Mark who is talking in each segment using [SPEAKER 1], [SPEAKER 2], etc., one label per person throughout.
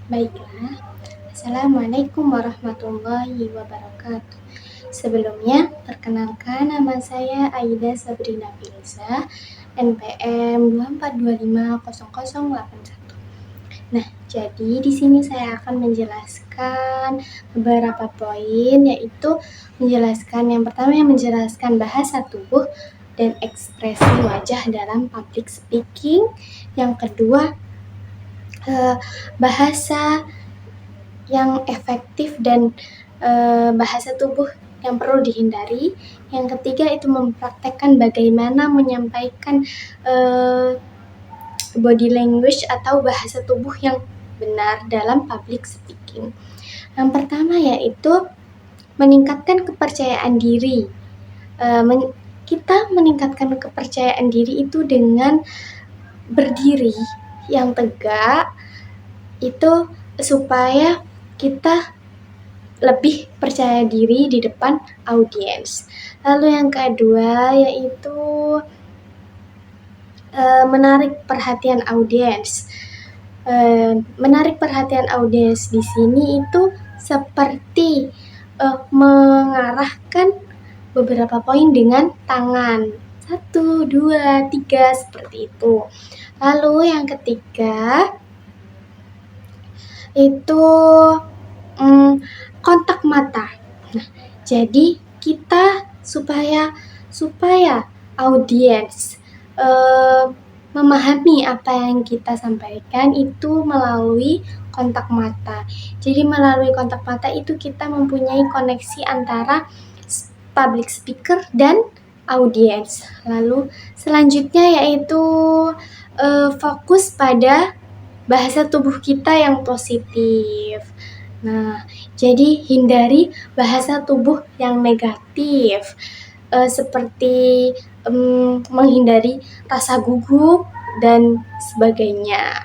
[SPEAKER 1] Baiklah, Assalamualaikum warahmatullahi wabarakatuh. Sebelumnya, perkenalkan nama saya Aida Sabrina Filza, NPM 242500081. Nah, jadi di sini saya akan menjelaskan beberapa poin, yaitu yang pertama menjelaskan bahasa tubuh dan ekspresi wajah dalam public speaking. Yang kedua, bahasa yang efektif dan bahasa tubuh yang perlu dihindari. Yang ketiga itu mempraktekkan bagaimana menyampaikan body language atau bahasa tubuh yang benar dalam public speaking. Yang pertama yaitu meningkatkan kepercayaan diri. Kita meningkatkan kepercayaan diri itu dengan berdiri yang tegak, itu supaya kita lebih percaya diri di depan audiens. Lalu yang kedua yaitu menarik perhatian audiens. Menarik perhatian audiens di sini itu seperti mengarahkan beberapa poin dengan tangan. 1, 2, 3 seperti itu. Lalu yang ketiga itu kontak mata. Nah, jadi kita supaya audiens memahami apa yang kita sampaikan itu melalui kontak mata. Jadi melalui kontak mata itu kita mempunyai koneksi antara public speaker dan audiens. Lalu selanjutnya yaitu fokus pada bahasa tubuh kita yang positif. Nah, jadi hindari bahasa tubuh yang negatif, seperti menghindari rasa gugup dan sebagainya.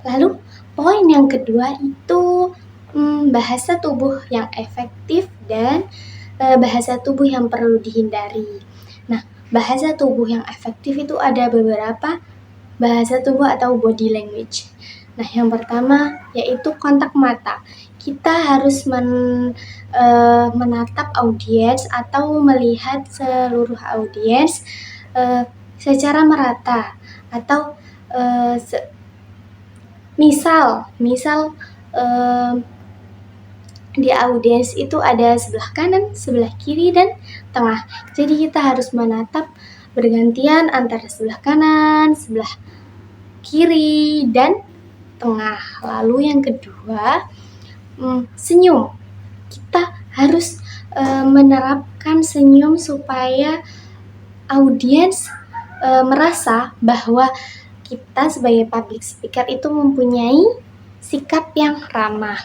[SPEAKER 1] Lalu poin yang kedua itu bahasa tubuh yang efektif dan bahasa tubuh yang perlu dihindari. Nah, bahasa tubuh yang efektif itu ada beberapa bahasa tubuh atau body language. Nah, yang pertama yaitu kontak mata. Kita harus menatap audiens atau melihat seluruh audiens secara merata, atau misal di audiens itu ada sebelah kanan, sebelah kiri, dan tengah. Jadi kita harus menatap bergantian antara sebelah kanan, sebelah kiri, dan tengah. Lalu yang kedua, senyum. Kita harus menerapkan senyum supaya audiens merasa bahwa kita sebagai public speaker itu mempunyai sikap yang ramah.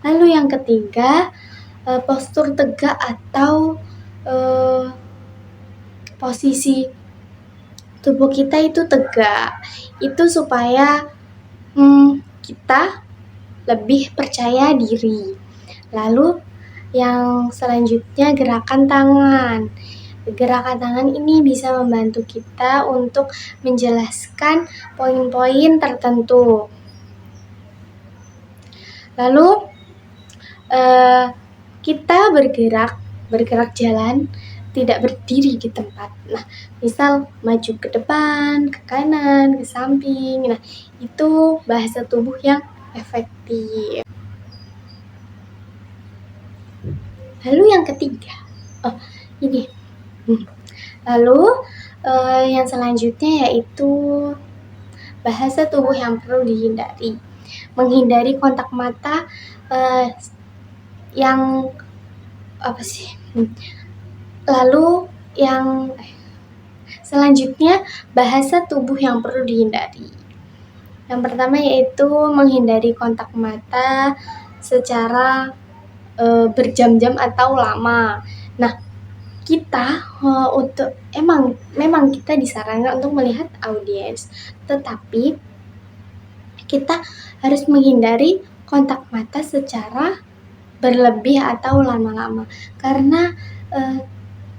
[SPEAKER 1] Lalu yang ketiga, postur tegak atau posisi tubuh kita itu tegak. Itu supaya kita lebih percaya diri. Lalu yang selanjutnya gerakan tangan. Gerakan tangan ini bisa membantu kita untuk menjelaskan poin-poin tertentu. Lalu kita bergerak jalan, tidak berdiri di tempat. Nah, misal maju ke depan, ke kanan, ke samping. Nah, itu bahasa tubuh yang efektif. Lalu yang ketiga, Lalu yang selanjutnya yaitu bahasa tubuh yang perlu dihindari. Menghindari kontak mata yang Lalu yang selanjutnya bahasa tubuh yang perlu dihindari. Yang pertama yaitu menghindari kontak mata secara berjam-jam atau lama. Nah, kita memang kita disarankan untuk melihat audiens, tetapi kita harus menghindari kontak mata secara berlebih atau lama-lama, karena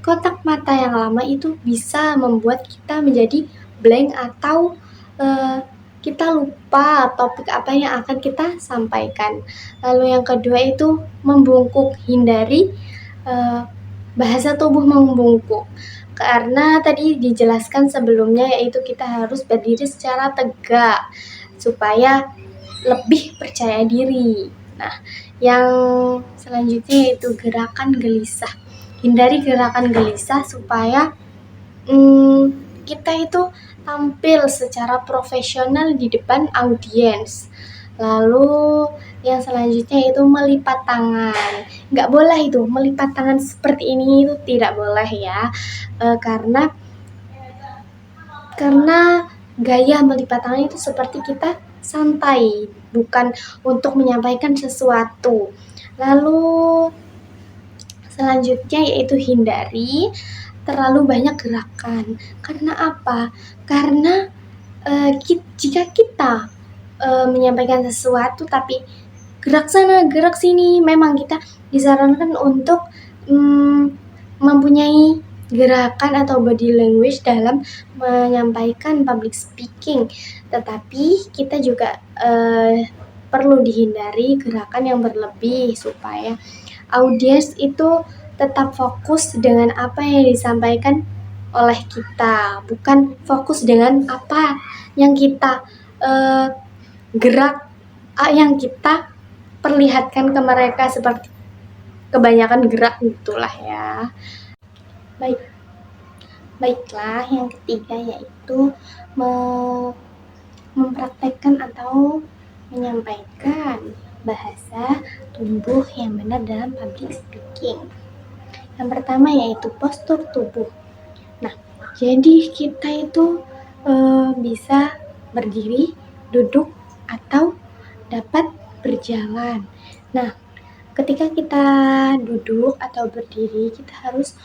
[SPEAKER 1] kotak mata yang lama itu bisa membuat kita menjadi blank atau kita lupa topik apa yang akan kita sampaikan. Lalu yang kedua itu membungkuk, hindari bahasa tubuh membungkuk. Karena tadi dijelaskan sebelumnya yaitu kita harus berdiri secara tegak supaya lebih percaya diri. Nah, yang selanjutnya yaitu gerakan gelisah. Hindari gerakan gelisah supaya kita itu tampil secara profesional di depan audiens. Lalu yang selanjutnya itu melipat tangan. Nggak boleh itu melipat tangan seperti ini, itu tidak boleh ya, karena gaya melipat tangan itu seperti kita santai, bukan untuk menyampaikan sesuatu. Lalu selanjutnya yaitu hindari terlalu banyak gerakan. Karena apa? Karena jika kita menyampaikan sesuatu tapi gerak sana, gerak sini, memang kita disarankan untuk mempunyai gerakan atau body language dalam menyampaikan public speaking. Tetapi kita juga perlu dihindari gerakan yang berlebih supaya audiens itu tetap fokus dengan apa yang disampaikan oleh kita, bukan fokus dengan apa yang kita yang kita perlihatkan ke mereka, seperti kebanyakan gerak gitulah ya. Baiklah, yang ketiga yaitu mempraktekkan atau menyampaikan bahasa tubuh yang benar dalam public speaking. Yang pertama yaitu postur tubuh. Nah, jadi kita itu bisa berdiri, duduk, atau dapat berjalan. Nah, ketika kita duduk atau berdiri, kita harus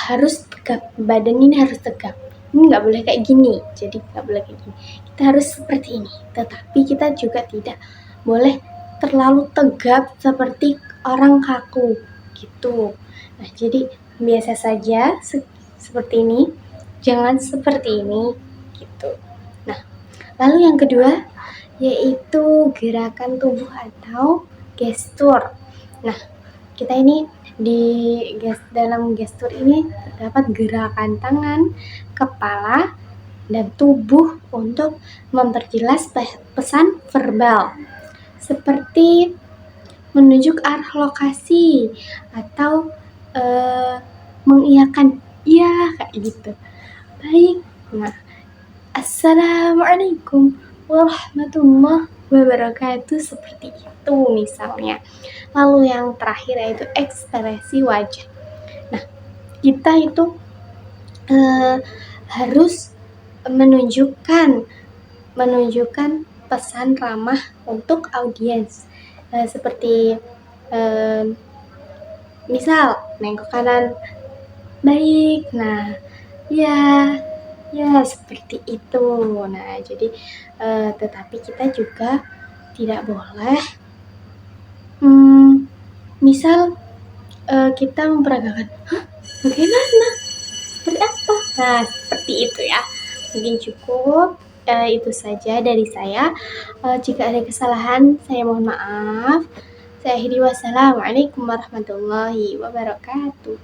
[SPEAKER 1] harus tegak, badan ini harus tegak. Ini nggak boleh kayak gini, jadi nggak boleh kayak gini. Kita harus seperti ini, tetapi kita juga tidak boleh terlalu tegap seperti orang kaku gitu. Nah, jadi biasa saja seperti ini, jangan seperti ini gitu. Nah, lalu yang kedua yaitu gerakan tubuh atau gestur. Nah, kita ini dalam gestur ini terdapat gerakan tangan, kepala, dan tubuh untuk memperjelas pesan verbal, seperti menunjuk arah lokasi atau mengiyakan iya kayak gitu. Baik, nah, assalamualaikum warahmatullahi wabarakatuh, seperti itu misalnya. Lalu yang terakhir yaitu ekspresi wajah. Nah, kita itu harus menunjukkan pesan ramah untuk audiens, seperti misal nengok kanan, baik, nah ya seperti itu. Nah, jadi tetapi kita juga tidak boleh misal kita memperagakan bagaimana, seperti apa, nah seperti itu ya. Mungkin cukup itu saja dari saya. Jika ada kesalahan saya mohon maaf. Saya akhiri, wassalamualaikum warahmatullahi wabarakatuh.